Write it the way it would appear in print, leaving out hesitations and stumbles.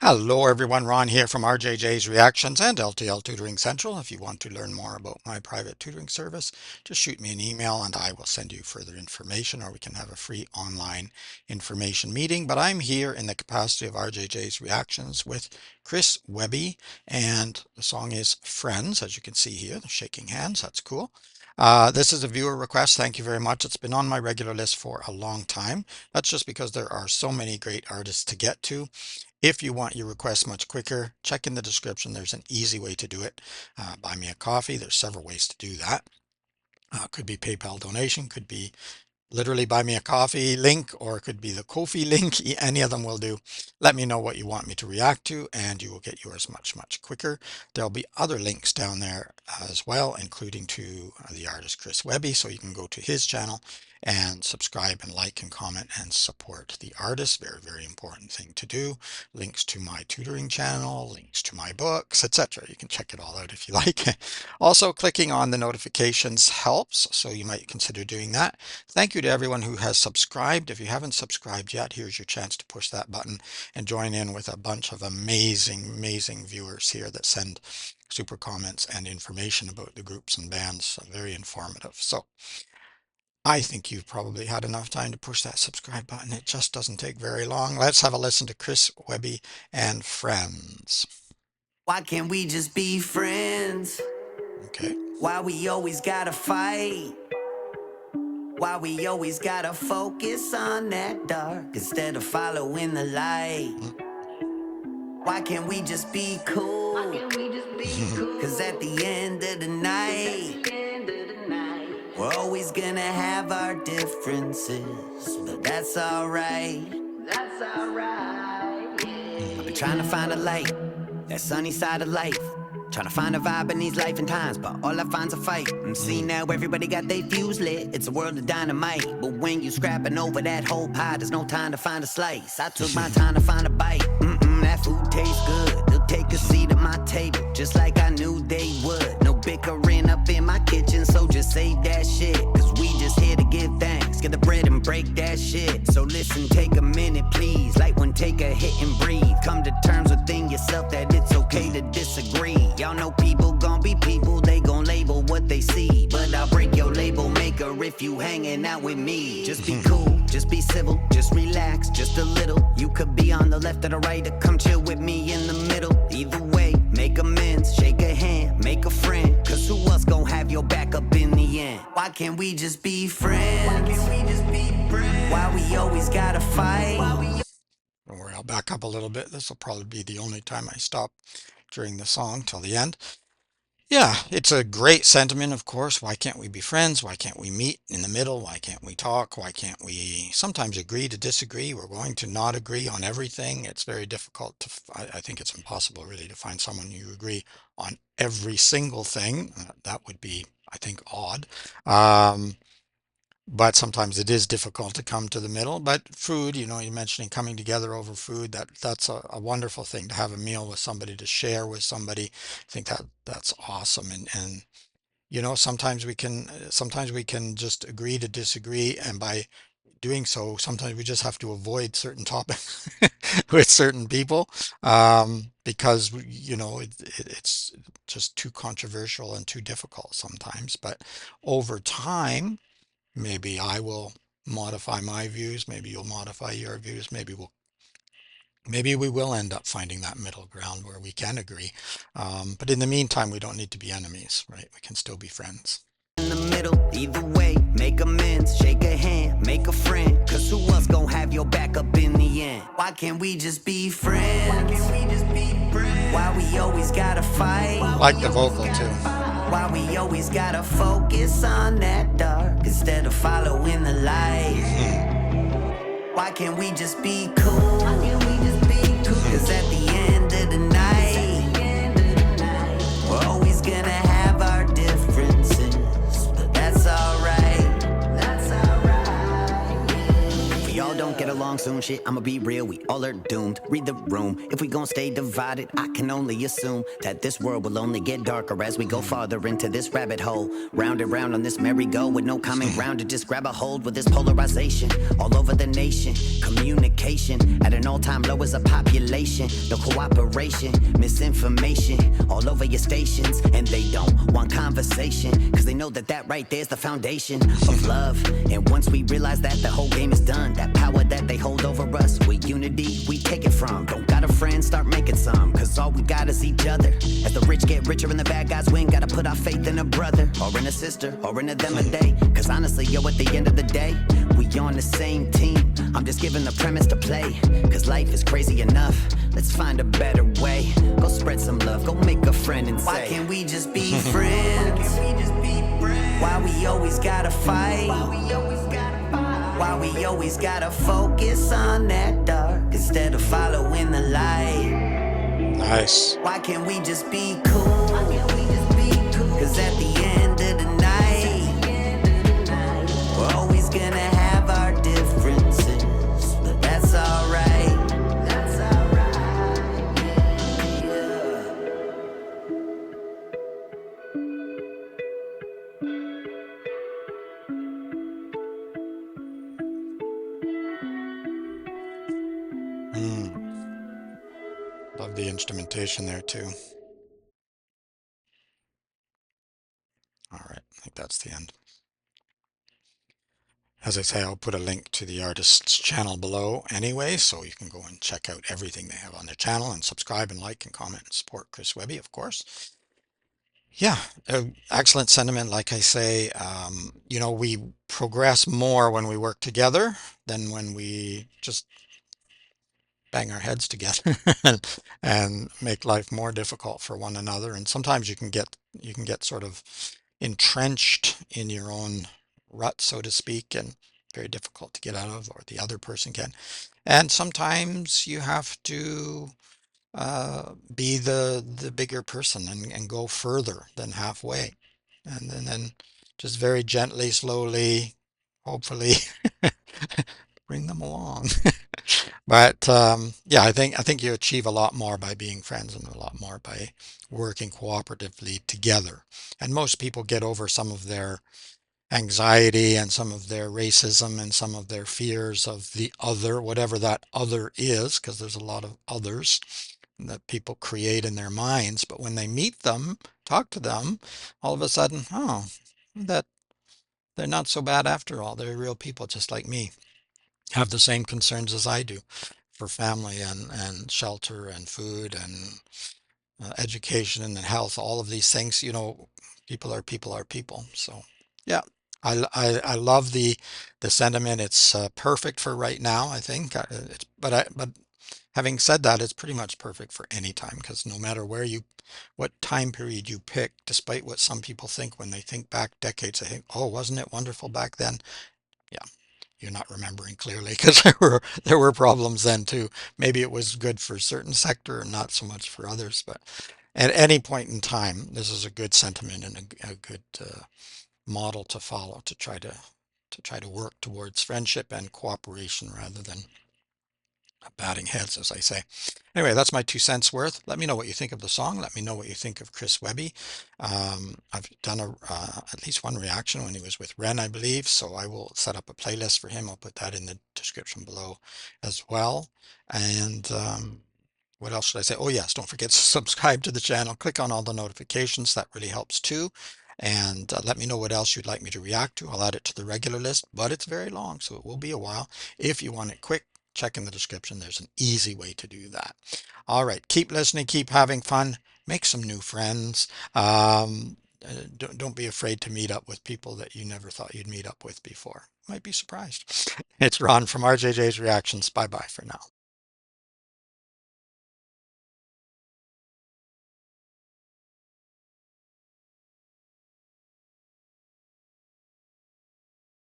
Hello everyone, Ron here from RJJ's Reactions and L.T.L Tutoring Central. If you want to learn more about my private tutoring service, just shoot me an email and I will send you further information, or we can have a free online information meeting. But I'm here in the capacity of RJJ's Reactions with Chris Webby, and the song is Friends, as you can see here. They're shaking hands, that's cool. This is a viewer request. Thank you very much. It's been on my regular list for a long time. That's just because there are so many great artists to get to. If you want your request much quicker, check in the description. There's an easy way to do it. Buy me a coffee. There's several ways to do that. Could be PayPal donation, could be literally buy me a coffee link, or it could be the Ko-fi link. Any of them will do. Let me know what you want me to react to and you will get yours much quicker. There'll be other links down there as well, including to the artist Chris Webby, so you can go to his channel and subscribe and like and comment and support the artist. Very important thing to do. Links to my tutoring channel, links to my books, etc. You can check it all out if you like. Also, clicking on the notifications helps, so you might consider doing that. Thank you to everyone who has subscribed. If you haven't subscribed yet, here's your chance to push that button and join in with a bunch of amazing viewers here that send super comments and information about the groups and bands. So very informative. So I think you've probably had enough time to push that subscribe button. It just doesn't take very long. Let's have a listen to Chris Webby and Friends. Why can't we just be friends? Okay. Why we always gotta fight? Why we always gotta focus on that dark instead of following the light? Mm. Why can't we just be cool? Cause at the end of the night, we're always gonna have our differences, but that's alright. I've been trying to find a light, that sunny side of life. Trying to find a vibe in these life and times, but all I find's a fight. See now everybody got their fuse lit, it's a world of dynamite. But when you scrapping over that whole pie, there's no time to find a slice. I took my time to find a bite. That food tastes good, they'll take a seat at my table, just like I knew they would. No bickering up in my kitchen, so just save that shit. Cause we just here to give thanks, get the bread and break that shit. So listen, take a minute please, like one, take a hit and breathe. Come to terms within yourself that it's okay to disagree. Y'all know people gon' be people, they gon' label what they see. But I'll break your label maker if you hanging out with me. Just be cool, just be civil, just relax, just a little. You could be on the left or the right, or come chill with me in the middle. Either way, make amends, shake a hand, make a friend. Cause who else gon' have your back up in the end? Why can't we just be friends? Why we always gotta fight? Don't worry, I'll back up a little bit. This will probably be the only time I stop during the song till the end. Yeah, it's a great sentiment, of course. Why can't we be friends? Why can't we meet in the middle? Why can't we talk? Why can't we sometimes agree to disagree? We're going to not agree on everything. It's very difficult to, I think it's impossible really to find someone you agree on every single thing. That would be, I think, odd. Um, but sometimes it is difficult to come to the middle. But food, you know, you're mentioning coming together over food, that's a wonderful thing, to have a meal with somebody, to share with somebody. I think that's awesome. And you know, sometimes we can just agree to disagree, and by doing so, sometimes we just have to avoid certain topics with certain people, because you know it's just too controversial and too difficult sometimes. But over time, maybe I will modify my views, maybe you'll modify your views, maybe we will end up finding that middle ground where we can agree. But in the meantime, we don't need to be enemies, right? We can still be friends. In the middle, either way, make amends, shake a hand, make a friend. Cause who else gon' have your back up in the end? Why can't we just be friends? Why we always gotta fight? Like the vocal too. Why we always gotta focus on that dark instead of following the light? Why can't we just be cool? Cause at the end of the night, we're always gonna have our differences, but that's alright. We all don't get along soon, shit, I'ma be real, we all are doomed. Read the room, if we gon' stay divided, I can only assume that this world will only get darker as we go farther into this rabbit hole. Round and round on this merry-go with no common ground to just grab a hold with this polarization. All over the nation, communication at an all-time low as a population. No cooperation, misinformation all over your stations. And they don't want conversation, cause they know that that right there's the foundation of love. And once we realize that, the whole game is done. That power that they hold over us, with unity we take it from. Don't got a friend, start making some, cause all we got is each other. As the rich get richer and the bad guys win, gotta put our faith in a brother, or in a sister, or in a them a day. Cause honestly, yo, at the end of the day, we on the same team. I'm just giving the premise to play, cause life is crazy enough. Let's find a better way. Go spread some love, go make a friend and say, why can't we just be friends? Why we always gotta fight? Why we always gotta focus on that dark instead of following the light? Nice. Why can't we just be cool? Cause at the end of the night, we're always gonna have our differences, but that's alright. That's alright. Yeah. Mm, love the instrumentation there too. All right, I think that's the end. As I say, I'll put a link to the artist's channel below anyway, so you can go and check out everything they have on their channel and subscribe and like and comment and support Chris Webby, of course. Yeah, excellent sentiment. Like I say, we progress more when we work together than when we just bang our heads together and make life more difficult for one another. And sometimes you can get sort of entrenched in your own rut, so to speak, and very difficult to get out of, or the other person can. And sometimes you have to be the bigger person and go further than halfway, and then just very gently, slowly, hopefully bring them along. But yeah, I think you achieve a lot more by being friends and a lot more by working cooperatively together. And most people get over some of their anxiety and some of their racism and some of their fears of the other, whatever that other is, because there's a lot of others that people create in their minds. But when they meet them, talk to them, all of a sudden, oh, that they're not so bad after all. They're real people just like me, have the same concerns as I do for family and shelter and food and education and health, all of these things, people are people are people. So yeah, I love the sentiment. It's perfect for right now, I think. But having said that, it's pretty much perfect for any time, because no matter what time period you pick, despite what some people think when they think back decades, they think, oh, wasn't it wonderful back then? Yeah, you're not remembering clearly, because there were problems then too. Maybe it was good for a certain sector and not so much for others, but at any point in time, this is a good sentiment and a good model to follow, to try to work towards friendship and cooperation rather than batting heads, as I say. Anyway, that's my 2 cents worth. Let me know what you think of the song. Let me know what you think of Chris Webby. I've done at least one reaction when he was with Ren, I believe, so I will set up a playlist for him. I'll put that in the description below as well. And what else should I say? Oh, yes, don't forget to subscribe to the channel. Click on all the notifications. That really helps too. And let me know what else you'd like me to react to. I'll add it to the regular list, but it's very long, so it will be a while. If you want it quick, check in the description. There's an easy way to do that. All right, keep listening, keep having fun, make some new friends. Don't be afraid to meet up with people that you never thought you'd meet up with before. Might be surprised. It's Ron from RJJ's Reactions. Bye bye for now.